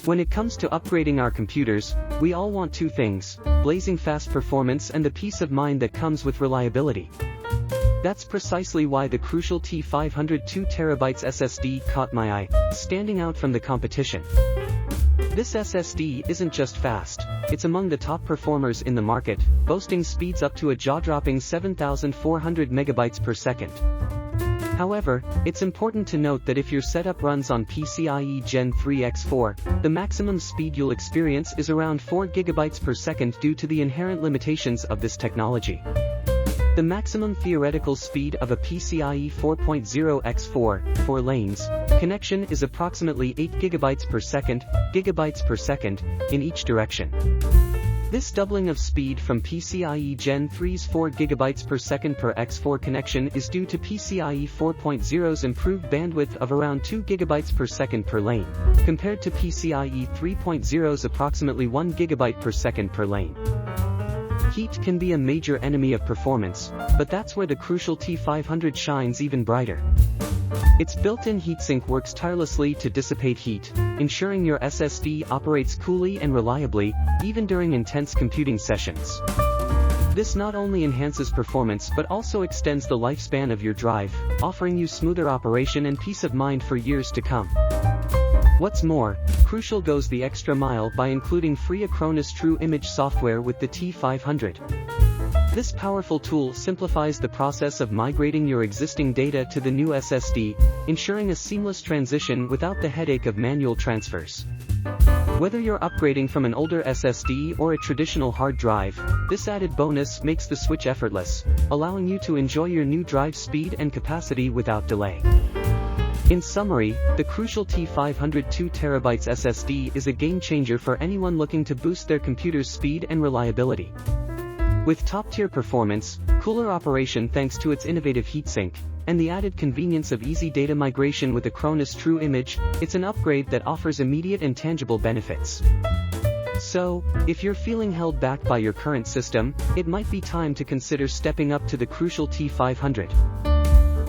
When it comes to upgrading our computers, we all want two things: blazing fast performance and the peace of mind that comes with reliability. That's precisely why the Crucial T500 2TB SSD caught my eye, standing out from the competition. This SSD isn't just fast, it's among the top performers in the market, boasting speeds up to a jaw-dropping 7,400 MB per second. However, it's important to note that if your setup runs on PCIe Gen 3 x4, the maximum speed you'll experience is around 4 GB per second due to the inherent limitations of this technology. The maximum theoretical speed of a PCIe 4.0 x4, 4 lanes, connection is approximately 8 GB per second, in each direction. This doubling of speed from PCIe Gen 3's 4 GB per second per x4 connection is due to PCIe 4.0's improved bandwidth of around 2 GB per second per lane, compared to PCIe 3.0's approximately 1 GB per second per lane. Heat can be a major enemy of performance, but that's where the Crucial T500 shines even brighter. Its built-in heatsink works tirelessly to dissipate heat, ensuring your SSD operates coolly and reliably, even during intense computing sessions. This not only enhances performance but also extends the lifespan of your drive, offering you smoother operation and peace of mind for years to come. What's more, Crucial goes the extra mile by including free Acronis True Image software with the T500. This powerful tool simplifies the process of migrating your existing data to the new SSD, ensuring a seamless transition without the headache of manual transfers. Whether you're upgrading from an older SSD or a traditional hard drive, this added bonus makes the switch effortless, allowing you to enjoy your new drive speed and capacity without delay. In summary, the Crucial T500 2TB SSD is a game-changer for anyone looking to boost their computer's speed and reliability. With top-tier performance, cooler operation thanks to its innovative heatsink, and the added convenience of easy data migration with Acronis True Image, it's an upgrade that offers immediate and tangible benefits. So, if you're feeling held back by your current system, it might be time to consider stepping up to the Crucial T500.